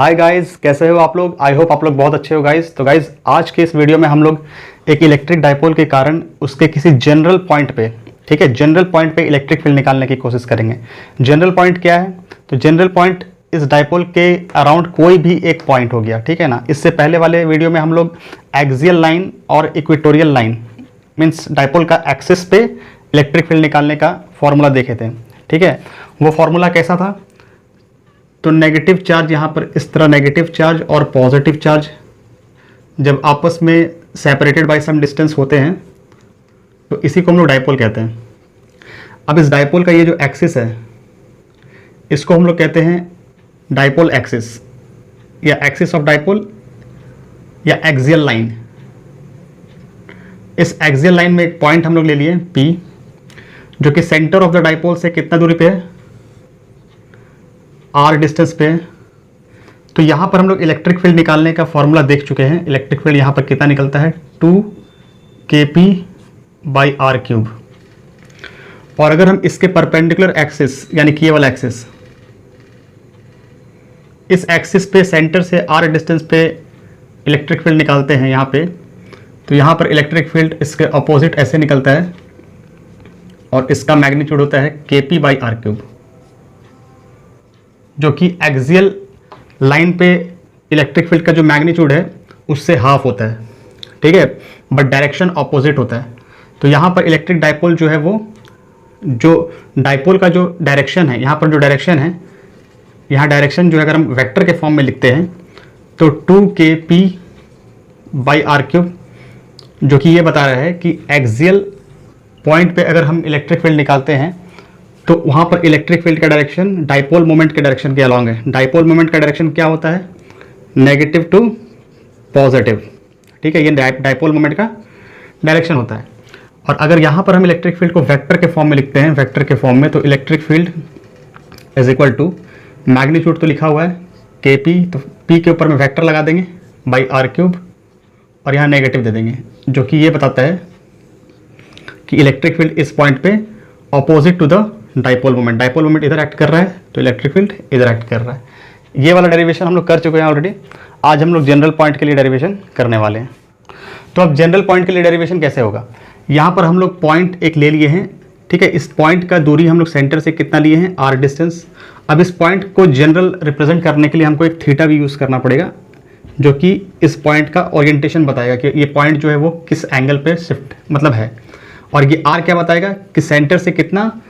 Hi guys, कैसे हो आप लोग। आई होप आप लोग बहुत अच्छे हो गाइस। तो गाइस आज के इस वीडियो में हम लोग एक इलेक्ट्रिक डाइपोल के कारण उसके किसी जनरल पॉइंट पे, ठीक है, जनरल पॉइंट पे इलेक्ट्रिक फील्ड निकालने की कोशिश करेंगे। जनरल पॉइंट क्या है? तो जनरल पॉइंट इस डाइपोल के अराउंड कोई भी एक पॉइंट हो गया, ठीक है ना। इससे पहले वाले वीडियो में हम लोग एक्सियल लाइन और इक्वेटोरियल लाइन मीन्स डाइपोल का एक्सिस पे इलेक्ट्रिक फील्ड निकालने का फॉर्मूला देखे थे, ठीक है। वो फॉर्मूला कैसा था? तो नेगेटिव चार्ज यहाँ पर इस तरह, नेगेटिव चार्ज और पॉजिटिव चार्ज जब आपस में सेपरेटेड बाय सम डिस्टेंस होते हैं तो इसी को हम लोग डाइपोल कहते हैं। अब इस डाइपोल का ये जो एक्सिस है इसको हम लोग कहते हैं डाइपोल एक्सिस या एक्सिस ऑफ डाइपोल या एक्सियल लाइन। इस एक्सियल लाइन में एक पॉइंट हम लोग ले लिए P, जो कि सेंटर ऑफ द डाइपोल से कितना दूरी पे है? R डिस्टेंस पे है। तो यहाँ पर हम लोग इलेक्ट्रिक फील्ड निकालने का फॉर्मूला देख चुके हैं। इलेक्ट्रिक फील्ड यहाँ पर कितना निकलता है? 2kp/r³। और अगर हम इसके परपेंडिकुलर एक्सिस यानी कि ये वाला एक्सिस, इस एक्सिस पे सेंटर से R डिस्टेंस पे इलेक्ट्रिक फील्ड निकालते हैं यहाँ पे, तो यहाँ पर इलेक्ट्रिक फील्ड इसके अपोजिट ऐसे निकलता है और इसका मैग्नीट्यूड होता है kp/r³, जो कि एक्सियल लाइन पे इलेक्ट्रिक फील्ड का जो मैग्नीट्यूड है उससे हाफ होता है, ठीक है, बट डायरेक्शन ऑपोजिट होता है। तो यहाँ पर इलेक्ट्रिक डाइपोल जो है वो, जो डाइपोल का जो डायरेक्शन है, यहाँ पर जो डायरेक्शन है, यहाँ डायरेक्शन जो है अगर हम वेक्टर के फॉर्म में लिखते हैं तो 2kp/r³, जो कि ये बता रहा है कि एक्सियल पॉइंट पे अगर हम इलेक्ट्रिक फील्ड निकालते हैं तो वहाँ पर इलेक्ट्रिक फील्ड का डायरेक्शन डाइपोल मोमेंट के डायरेक्शन के अलॉन्ग है। डाइपोल मोमेंट का डायरेक्शन क्या होता है? नेगेटिव टू पॉजिटिव, ठीक है, ये डाइपोल मोमेंट का डायरेक्शन होता है। और अगर यहाँ पर हम इलेक्ट्रिक फील्ड को वेक्टर के फॉर्म में लिखते हैं, वेक्टर के फॉर्म में, तो electric field is equal to magnitude तो लिखा हुआ है kp, तो p के ऊपर में वेक्टर लगा देंगे r³ और यहाँ नेगेटिव दे देंगे, जो कि ये बताता है कि इलेक्ट्रिक फील्ड इस पॉइंट पे opposite to the dipole moment, dipole moment इधर एक्ट कर रहा है तो इलेक्ट्रिक फील्ड इधर एक्ट कर रहा है। ये वाला डेरिवेशन हम लोग कर चुके हैं ऑलरेडी। आज हम लोग जनरल पॉइंट के लिए डेरिवेशन करने वाले हैं। तो अब जनरल पॉइंट के लिए डेरिवेशन कैसे होगा? यहाँ पर हम लोग पॉइंट एक ले लिए हैं, ठीक है। इस पॉइंट का दूरी हम लोग सेंटर से कितना लिए हैं? R distance. अब इस पॉइंट को जनरल रिप्रेजेंट करने के लिए हमको एक थीटा भी यूज़ करना पड़ेगा, जो कि इस पॉइंट का ओरिएंटेशन बताएगा कि ये पॉइंट जो है वो किस एंगल पे शिफ्ट मतलब है। और ये R क्या बताएगा कि सेंटर से कितना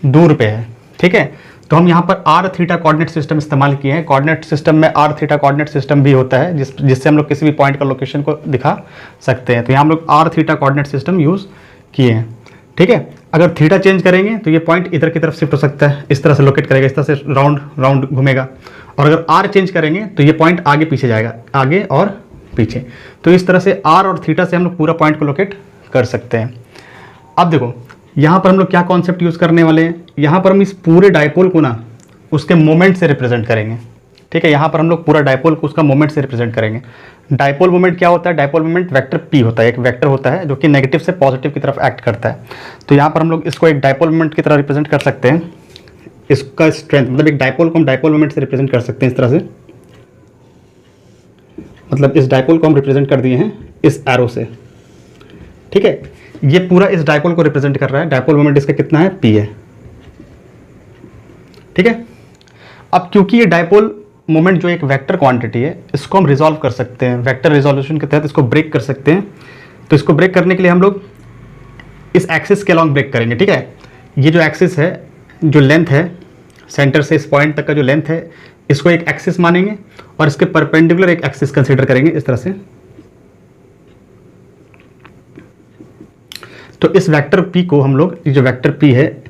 दूर पे है, ठीक है। तो हम यहाँ पर R थीटा कोऑर्डिनेट सिस्टम इस्तेमाल किए हैं। कोऑर्डिनेट सिस्टम में R थीटा कोऑर्डिनेट सिस्टम भी होता है जिससे हम लोग किसी भी पॉइंट का लोकेशन को दिखा सकते हैं। तो यहाँ हम लोग R theta coordinate system use किए हैं, ठीक है। अगर थीटा चेंज करेंगे तो ये पॉइंट इधर की तरफ शिफ्ट हो सकता है, इस तरह से लोकेट करेगा, इस तरह से राउंड राउंड घूमेगा। और अगर R चेंज करेंगे तो ये पॉइंट आगे पीछे जाएगा, आगे और पीछे। तो इस तरह से R और थीटा से हम लोग पूरा पॉइंट को लोकेट कर सकते हैं। अब देखो यहाँ पर हम लोग क्या कॉन्सेप्ट यूज़ करने वाले हैं। यहाँ पर हम इस पूरे डाइपोल को ना उसके मोमेंट से रिप्रेजेंट करेंगे, ठीक है। यहाँ पर हम लोग पूरा डाइपोल को उसका मोमेंट से रिप्रेजेंट करेंगे। डाइपोल मोमेंट क्या होता है? डाइपोल मोमेंट वेक्टर P होता है, एक वेक्टर होता है जो कि नेगेटिव से पॉजिटिव की तरफ एक्ट करता है। तो यहाँ पर हम लोग इसको एक डाइपोल मोमेंट की तरह रिप्रेजेंट कर सकते हैं। इसका स्ट्रेंथ मतलब एक डाइपोल को हम डाइपोल मोमेंट से रिप्रेजेंट कर सकते हैं इस तरह से। मतलब इस डाइपोल को हम रिप्रेजेंट कर दिए हैं इस एरो से, ठीक है। ये पूरा इस डाइपोल को रिप्रेजेंट कर रहा है। डाइपोल मोमेंट इसका कितना है? P है, ठीक है। अब क्योंकि ये डाइपोल मोमेंट जो एक वेक्टर क्वांटिटी है, इसको हम रिजॉल्व कर सकते हैं, वेक्टर रिजोल्यूशन के तहत इसको ब्रेक कर सकते हैं। तो इसको ब्रेक करने के लिए हम लोग इस एक्सिस के अलॉन्ग ब्रेक करेंगे, ठीक है। ये जो एक्सिस है, जो लेंथ है सेंटर से इस पॉइंट तक का जो लेंथ है, इसको एक एक्सिस मानेंगे और इसके परपेंडिकुलर एक एक्सिस कंसिडर करेंगे इस तरह से। तो इस वेक्टर P को हम लोग, जो वेक्टर P है,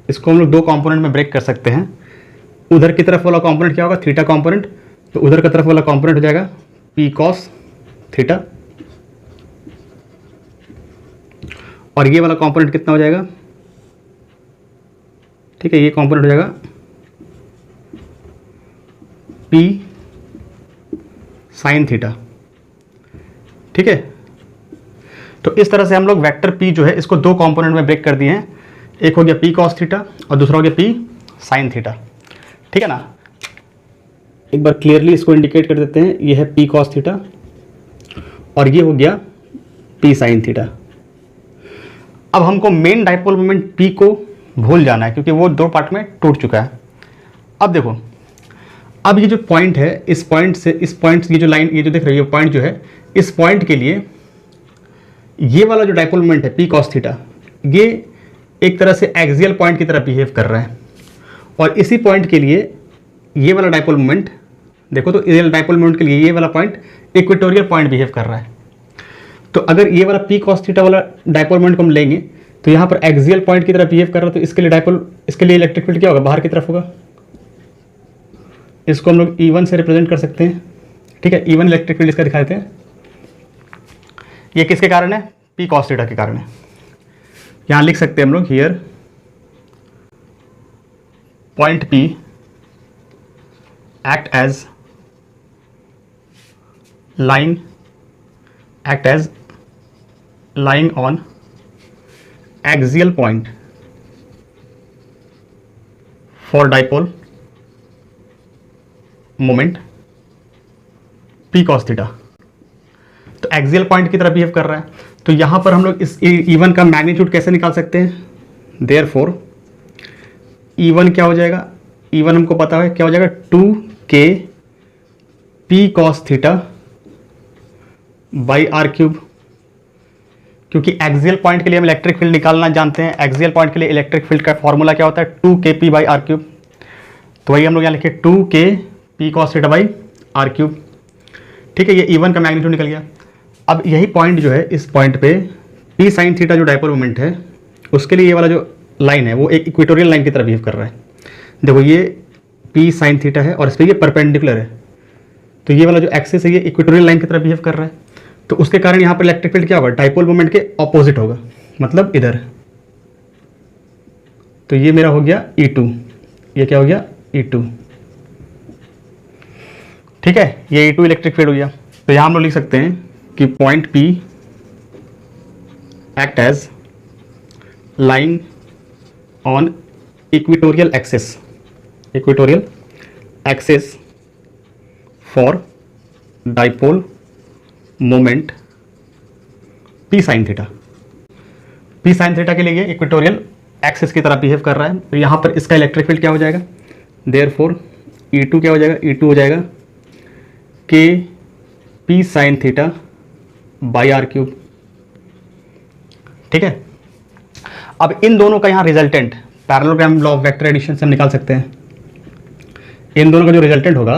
इसको हम लोग दो कंपोनेंट में ब्रेक कर सकते हैं। उधर की तरफ वाला कंपोनेंट क्या होगा? Theta component. तो उधर की तरफ वाला कंपोनेंट हो जाएगा P cos थीटा, और ये वाला कंपोनेंट कितना हो जाएगा? ठीक है, ये कंपोनेंट हो जाएगा P sin थीटा, ठीक है। तो इस तरह से हम लोग वेक्टर P जो है इसको दो कंपोनेंट में ब्रेक कर दिए हैं। एक हो गया P cos थीटा और दूसरा हो गया P sin थीटा, ठीक है ना। एक बार क्लियरली इसको इंडिकेट कर देते हैं, ये है पी कॉस थीटा और ये हो गया पी साइन थीटा। अब हमको मेन डाइपोल मोमेंट पी को भूल जाना है क्योंकि वो दो पार्ट में टूट चुका है। अब देखो, अब ये जो पॉइंट है, इस पॉइंट से ये जो लाइन, ये जो दिख रही है पॉइंट जो है, इस पॉइंट के लिए ये वाला जो डाइपोल मोमेंट है पी कॉस थीटा, ये एक तरह से एक्सियल पॉइंट की तरह बिहेव कर रहा है। और इसी पॉइंट के लिए ये वाला डाइपोल मोमेंट, देखो तो इस डाइपोल मोमेंट के लिए ये वाला पॉइंट इक्वेटोरियल पॉइंट बिहेव कर रहा है। तो अगर ये वाला पी कॉस थीटा वाला डाइपोल मोमेंट को हम लेंगे तो यहाँ पर एक्सियल पॉइंट की तरह बिहेव कर रहा है, तो इसके लिए इलेक्ट्रिक फील्ड क्या होगा, बाहर की तरफ होगा। इसको हम लोग E1 से रिप्रेजेंट कर सकते हैं, ठीक है। E1 इलेक्ट्रिक फील्ड इसका दिखा देते हैं। ये किसके कारण है, पी कॉस थीटा के कारण है। यहाँ लिख सकते हैं हम लोग, here point P act as lying on axial point for dipole moment p cos theta। तो एक्सियल पॉइंट की तरह बिहेव कर रहा है। तो यहां पर हम लोग इस E1 का मैग्नीट्यूड कैसे निकाल सकते हैं, देयरफॉर E1 क्या हो जाएगा, E1 हमको पता है क्या हो जाएगा, 2k p cos theta by are cube. क्योंकि एक्सियल पॉइंट के लिए हम इलेक्ट्रिक फील्ड निकालना जानते हैं। एक्सियल पॉइंट के लिए इलेक्ट्रिक फील्ड का फॉर्मूला क्या होता है, 2kp बाई आर क्यूब। तो वही हम लोग यहाँ लिखे 2k p cos theta by are cube, ठीक है। ये E1 का मैग्नीट्यूड निकल गया। अब यही पॉइंट जो है, इस पॉइंट पे p साइन थीटा जो डाइपोल मोमेंट है, उसके लिए ये वाला जो लाइन है वो एक इक्वेटोरियल लाइन की तरह बिहेव कर रहा है। देखो ये p साइन थीटा है और इस पर ये परपेंडिकुलर है, तो ये वाला जो एक्सिस है ये इक्वेटोरियल लाइन की तरह बिहेव कर रहा है। तो उसके कारण यहाँ पर इलेक्ट्रिक फील्ड क्या होगा, डाइपोल मोमेंट के ऑपोजिट होगा, मतलब इधर। तो ये मेरा हो गया E2, ये क्या हो गया E2, ठीक है। ये E2 इलेक्ट्रिक फील्ड हो गया। तो यहाँ हम लोग लिख सकते हैं कि point P act as lying on equatorial axis for dipole moment P sine theta. P sine theta के लिए ये इक्वेटोरियल एक्सिस की तरह बिहेव कर रहा है। तो यहाँ पर इसका इलेक्ट्रिक फील्ड क्या हो जाएगा, देयरफॉर E2 क्या हो जाएगा, E2 हो जाएगा k p sine theta by are cube, ठीक है। अब इन दोनों का यहाँ resultant parallelogram law of vector addition से हम निकाल सकते हैं। इन दोनों का जो रिजल्टेंट होगा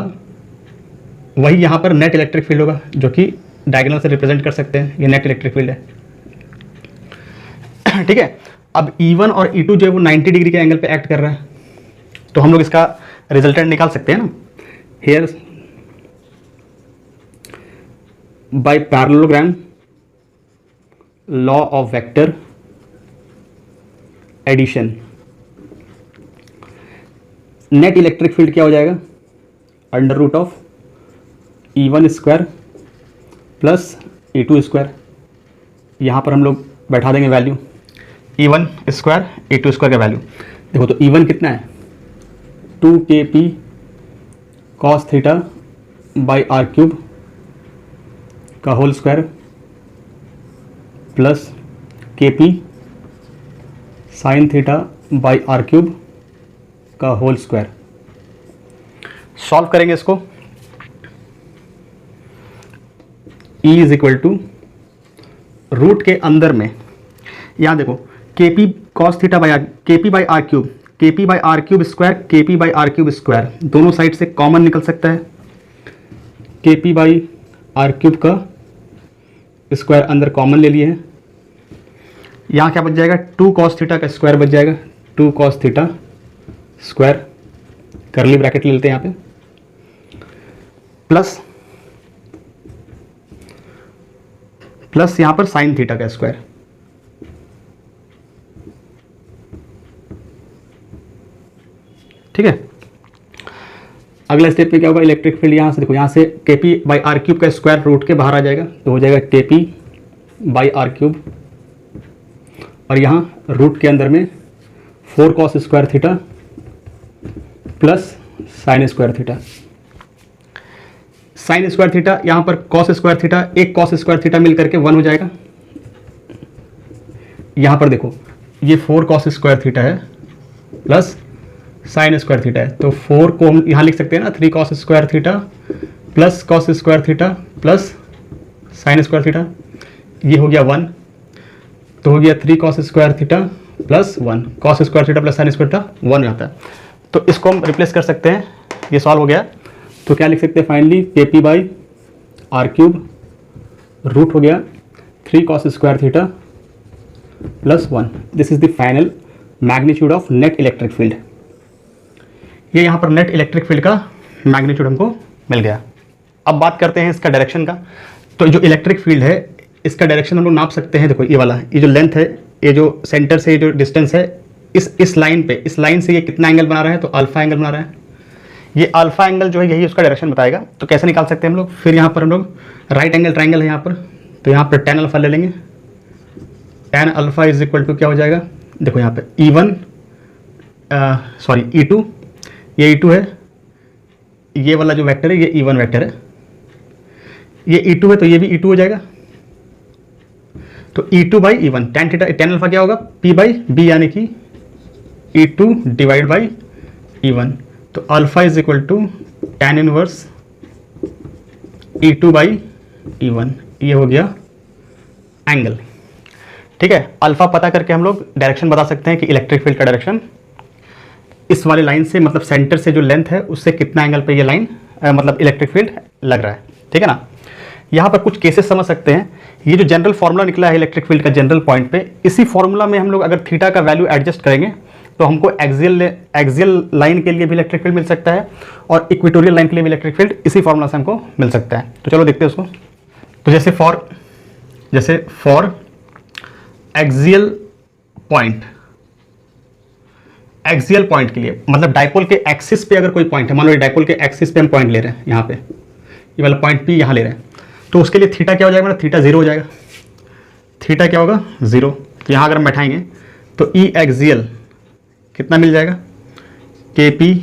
वही यहाँ पर नेट इलेक्ट्रिक फील्ड होगा, जो कि डायगोनल से रिप्रेजेंट कर सकते हैं। ये नेट इलेक्ट्रिक फील्ड है, ठीक है। अब E1 और E2 जो है वो 90 डिग्री के एंगल पे एक्ट कर रहा है, तो हम लोग इसका रिजल्टेंट निकाल सकते हैं ना। Here by parallelogram law of vector addition net electric field क्या हो जाएगा, under root of E1 square plus E2 square. यहाँ पर हम लोग बैठा देंगे value, E1 square E2 square का वैल्यू। देखो तो E1 कितना है, 2kp cos theta by are cube का whole square plus kp sine theta by are cube का होल स्क्वायर। सॉल्व करेंगे इसको, E is equal to root के अंदर में, यहाँ देखो kp cos theta by r, kp by are cube, kp by are cube square, kp by are cube square, दोनों side से कॉमन निकल सकता है। kp बाई आर क्यूब का स्क्वायर अंदर कॉमन ले लिए हैं। यहाँ क्या बच जाएगा, 2 cos थीटा का स्क्वायर बच जाएगा, 2 cos थीटा स्क्वायर, करली ब्रैकेट ले लेते हैं यहाँ पे, प्लस यहाँ पर साइन थीटा का स्क्वायर, ठीक है। अगला स्टेप पे क्या होगा, इलेक्ट्रिक फील्ड यहाँ से देखो, यहाँ से kp बाई आर क्यूब का स्क्वायर रूट के बाहर आ जाएगा, तो हो जाएगा kp बाई आर क्यूब, और यहाँ रूट के अंदर में 4 cos square theta plus sine square theta. Sine square theta, यहाँ पर कॉस स्क्वायर थीटा, एक कॉस स्क्वायर थीटा मिल करके 1 हो जाएगा। यहाँ पर देखो ये 4 कॉस स्क्वायर थीटा है प्लस साइन स्क्वायर थीटा है, तो 4 को हम यहाँ लिख सकते हैं ना, 3 cos square theta plus cos square theta plus sine square theta, ये हो गया 1, तो हो गया 3 cos square theta plus 1, cos square theta plus sine square theta 1 आता है। तो इसको हम रिप्लेस कर सकते हैं, ये सॉल्व हो गया। तो क्या लिख सकते हैं finally, KP by are cube root हो गया 3 cos square theta plus 1, this is the final magnitude of net electric field. ये यहाँ पर नेट इलेक्ट्रिक फील्ड का मैग्नीट्यूड हमको मिल गया। अब बात करते हैं इसका डायरेक्शन का। तो जो इलेक्ट्रिक फील्ड है इसका डायरेक्शन हम लोग नाप सकते हैं। देखो ये वाला, ये जो लेंथ है, ये जो सेंटर से ये जो डिस्टेंस है, इस लाइन पे, इस लाइन से ये कितना एंगल बना रहा है, तो अल्फा एंगल बना रहा है। ये अल्फा एंगल जो है यही उसका डायरेक्शन बताएगा। तो कैसे निकाल सकते हैं हम लोग, फिर यहाँ पर हम लोग राइट एंगल ट्राइंगल है यहाँ पर, तो यहाँ पर tan अल्फा ले लेंगे। tan alpha is equal to क्या हो जाएगा, देखो यहाँ पे E1 सॉरी E2, ये E2 है, ये वाला जो वेक्टर है ये E1 वेक्टर है, ये E2 है तो ये भी E2 हो जाएगा। तो E2 by E1 tan theta, tan alpha क्या होगा, P बाई B यानी कि E2 डिवाइड बाई E1, तो alpha is equal to tan inverse E2 by E1, ये हो गया एंगल। ठीक है, अल्फा पता करके हम लोग डायरेक्शन बता सकते हैं कि इलेक्ट्रिक फील्ड का डायरेक्शन इस वाले लाइन से, मतलब सेंटर से जो लेंथ है उससे कितना एंगल पे ये लाइन मतलब इलेक्ट्रिक फील्ड लग रहा है। ठीक है ना। यहाँ पर कुछ केसेस समझ सकते हैं। ये जो जनरल फार्मूला निकला है इलेक्ट्रिक फील्ड का जनरल पॉइंट पे, इसी फार्मूला में हम लोग अगर थीटा का वैल्यू एडजस्ट करेंगे तो हमको एक्सियल लाइन के लिए भी इलेक्ट्रिक फील्ड मिल सकता है और इक्वेटोरियल लाइन के लिए भी इलेक्ट्रिक फील्ड इसी फार्मूला से हमको मिल सकता है। तो चलो देखते हैं उसको। तो जैसे फॉर एक्सियल पॉइंट के लिए, मतलब डाइपोल के एक्सिस पे अगर कोई पॉइंट है, मान लो डाइपोल के एक्सिस पे हम पॉइंट ले रहे हैं, यहाँ पे ये वाला पॉइंट P यहाँ ले रहे हैं, तो उसके लिए थीटा क्या हो जाएगा, थीटा 0 हो जाएगा। थीटा क्या होगा 0, तो यहाँ अगर हम बैठाएंगे तो E एक्सियल कितना मिल जाएगा, KP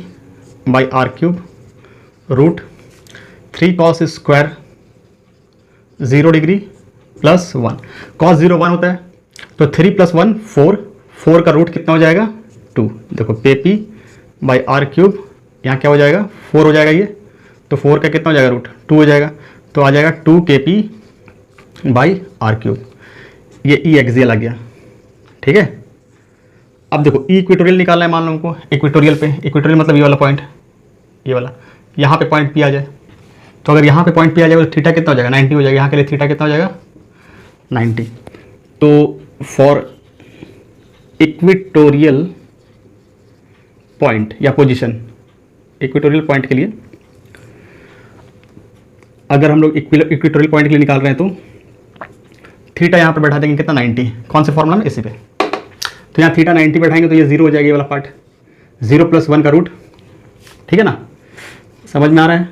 by are cube root 3 cos square 0 degree plus 1, cos 0 1 होता है, तो 3 प्लस 1 4 का रूट कितना हो जाएगा 2। देखो KP बाई आर क्यूब, यहाँ क्या हो जाएगा 4 हो जाएगा ये, तो 4 का कितना हो जाएगा रूट 2 हो जाएगा, तो आ जाएगा 2 KP बाई आर क्यूब। ये E एक्सियल आ गया। ठीक है, अब देखो E इक्वेटोरियल निकालना है, मान लो हमको इक्वेटोरियल पे, इक्वेटोरियल मतलब ये वाला पॉइंट, ये वाला, यहाँ पे पॉइंट P आ जाए, तो अगर यहाँ पे पॉइंट P आ जाए तो थीटा कितना हो जाएगा 90 हो जाएगा। यहाँ के लिए थीटा कितना हो जाएगा 90। तो फॉर इक्वेटोरियल पॉइंट या पोजीशन, इक्वेटोरियल पॉइंट के लिए अगर हम लोग इक्वेटोरियल पॉइंट के लिए निकाल रहे हैं तो थीटा यहाँ पर बैठा देंगे कितना 90, कौन से फॉर्मूला में, इसी पे। तो यहाँ थीटा 90 बैठाएंगे तो ये 0 हो जाएगा, ये वाला पार्ट 0 प्लस 1 का रूट। ठीक है ना, समझ में आ रहा है।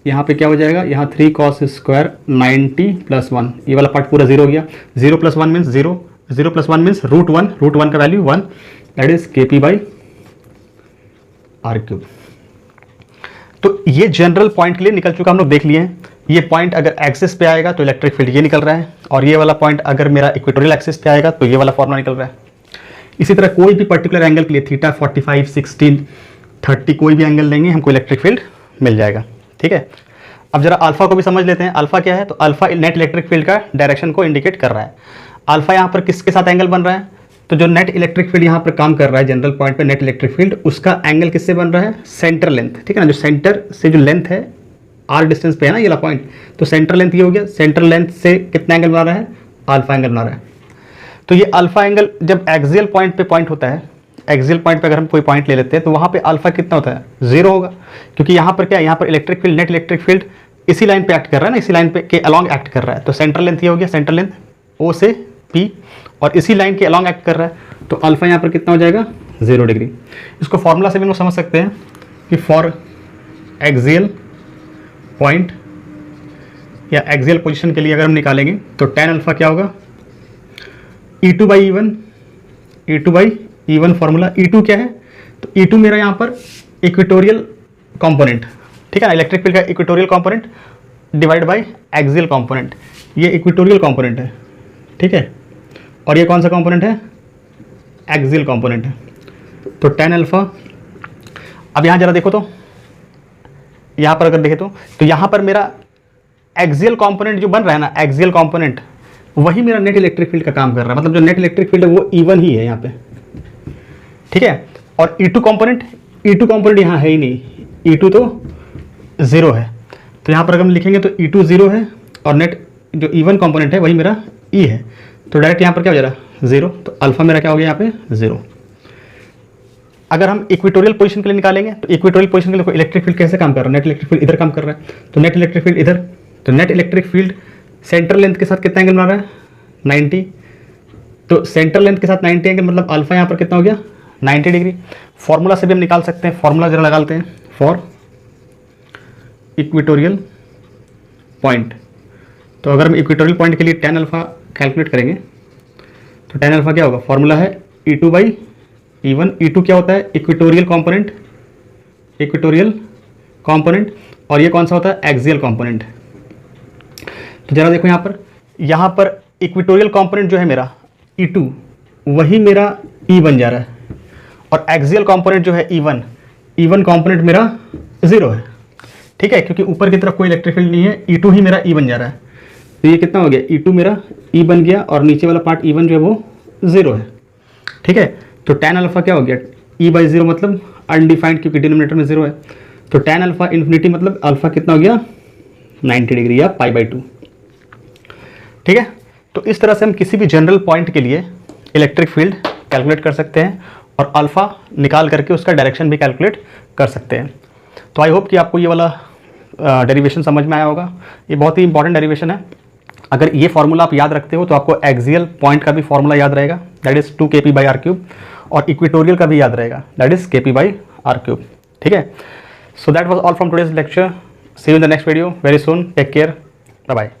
यहाँ पे क्या हो जाएगा, यहाँ 3 कॉस स्क्वायर 90 प्लस 1, ये वाला पार्ट पूरा 0 हो गया। 0 plus 1 means 0, 0 plus 1 means root 1 का value 1, that is KP by are cube. तो ये जनरल पॉइंट के लिए निकल चुका, हम लोग देख लिए हैं। ये पॉइंट अगर एक्सिस पे आएगा तो इलेक्ट्रिक फील्ड ये निकल रहा है, और ये वाला पॉइंट अगर मेरा इक्वेटोरियल एक्सिस पे आएगा तो ये वाला फॉर्मूला निकल रहा है। इसी तरह कोई भी पर्टिकुलर एंगल के लिए थीटा 45, 16, 30 कोई भी एंगल लेंगे हमको इलेक्ट्रिक फील्ड मिल जाएगा। ठीक है, अब जरा अल्फा को भी समझ लेते हैं। अल्फा क्या है, तो अल्फा नेट इलेक्ट्रिक फील्ड का डायरेक्शन को इंडिकेट कर रहा है। अल्फा यहाँ पर किसके साथ एंगल बन रहा है, तो जो नेट इलेक्ट्रिक फील्ड यहाँ पर काम कर रहा है जनरल पॉइंट पे, नेट इलेक्ट्रिक फील्ड, उसका एंगल किससे बन रहा है, सेंटर लेंथ। ठीक है ना, जो सेंटर से जो लेंथ है r डिस्टेंस पे है ना ये वाला पॉइंट, तो सेंटर लेंथ ये हो गया। सेंटर लेंथ से कितना एंगल बना रहा है, अल्फा एंगल बना रहा है। तो ये अल्फा एंगल जब एक्सियल पॉइंट पे पॉइंट होता है, एक्सियल पॉइंट पे अगर हम कोई पॉइंट ले लेते हैं तो वहाँ पे अल्फा कितना होता है 0 होगा, क्योंकि यहाँ पर क्या है, यहाँ पर electric field, net electric field इसी लाइन पे एक्ट कर रहा है ना, इसी लाइन पे के अलॉन्ग एक्ट कर रहा है। तो सेंटर लेंथ ये हो गया, सेंटर लेंथ O से P, और इसी लाइन के अलॉन्ग एक्ट कर रहा है, तो अल्फा यहाँ पर कितना हो जाएगा 0 डिग्री। इसको फॉर्मूला से भी हम समझ सकते हैं कि फॉर एक्सियल पॉइंट या एक्सियल पोजीशन के लिए अगर हम निकालेंगे तो tan अल्फा क्या होगा, E2 by E1 formula. E2 क्या है, तो E2 मेरा यहाँ पर इक्वेटोरियल कंपोनेंट, ठीक है ना। इलेक्ट्रिक फील्ड का equatorial component divide by axial component, ये इक्वेटोरियल कंपोनेंट है, ठीक है, और ये कौन सा कंपोनेंट है, एक्सियल कंपोनेंट है। तो tan अल्फा, अब यहाँ जरा देखो तो, यहाँ पर अगर देखें तो यहाँ पर मेरा एक्सियल कंपोनेंट जो बन रहा है ना, एक्सियल कंपोनेंट, वही मेरा नेट इलेक्ट्रिक फील्ड का काम कर रहा है, मतलब जो नेट इलेक्ट्रिक फील्ड है वो E1 ही है यहाँ पे, ठीक है। और E2 कंपोनेंट यहाँ है ही नहीं, E2 तो 0 है, तो यहाँ पर अगर हम लिखेंगे तो E2 0 है और नेट जो E1 कंपोनेंट है वही मेरा E है, तो डायरेक्ट यहाँ पर क्या हो जा रहा है 0, तो अल्फा मेरा क्या हो गया यहाँ पे 0। अगर हम इक्वेटोरियल पोजीशन के लिए निकालेंगे तो इक्वेटोरियल पोजीशन के लिए इलेक्ट्रिक फील्ड कैसे काम कर रहा है, नेट इलेक्ट्रिक फील्ड इधर काम कर रहा है, तो नेट इलेक्ट्रिक फील्ड इधर, तो net electric field centre length के साथ कितना एंगल बना रहा है 90, तो सेंटर लेंथ के साथ 90 एंगल, मतलब अल्फा यहाँ पर कितना हो गया 90 डिग्री। फॉर्मूला से भी हम निकाल सकते हैं, फॉर्मूला जरा लगा लेते हैं फॉर इक्वेटोरियल पॉइंट। तो अगर हम इक्वेटोरियल पॉइंट के लिए tan अल्फा कैलकुलेट करेंगे तो tan अल्फा क्या होगा, फॉर्मूला है E2 बाई E1। E2 क्या होता है, इक्वेटोरियल कंपोनेंट, और ये कौन सा होता है, एक्सियल कंपोनेंट। तो जरा देखो यहाँ पर इक्वेटोरियल कंपोनेंट जो है मेरा E2 वही मेरा E बन जा रहा है, और एक्सियल कंपोनेंट जो है E1 कंपोनेंट मेरा 0 है, ठीक है, क्योंकि ऊपर की तरफ कोई इलेक्ट्रिक फील्ड नहीं है, E2 ही मेरा E बन जा रहा है। तो ये कितना हो गया, E2 मेरा E बन गया और नीचे वाला पार्ट E1 जो है वो 0 है, ठीक है। तो tan अल्फा क्या हो गया, E/0 मतलब अनडिफाइंड, क्योंकि डिनोमिनेटर में 0 है, तो tan अल्फा इन्फिनिटी मतलब अल्फा कितना हो गया 90 डिग्री या π/2, ठीक है। तो इस तरह से हम किसी भी जनरल पॉइंट के लिए इलेक्ट्रिक फील्ड कैलकुलेट कर सकते हैं और अल्फा निकाल करके उसका डायरेक्शन भी कैलकुलेट कर सकते हैं। तो आई होप कि आपको ये वाला डेरिवेशन समझ में आया होगा, ये बहुत ही इंपॉर्टेंट डेरिवेशन है। अगर ये फार्मूला आप याद रखते हो तो आपको एक्सियल पॉइंट का भी फार्मूला याद रहेगा, दैट इज 2kp/r³, और इक्वेटोरियल का भी याद रहेगा, दैट इज kp/r³, ठीक है। So that was all from today's lecture, see you in the next video very soon, take care, bye bye.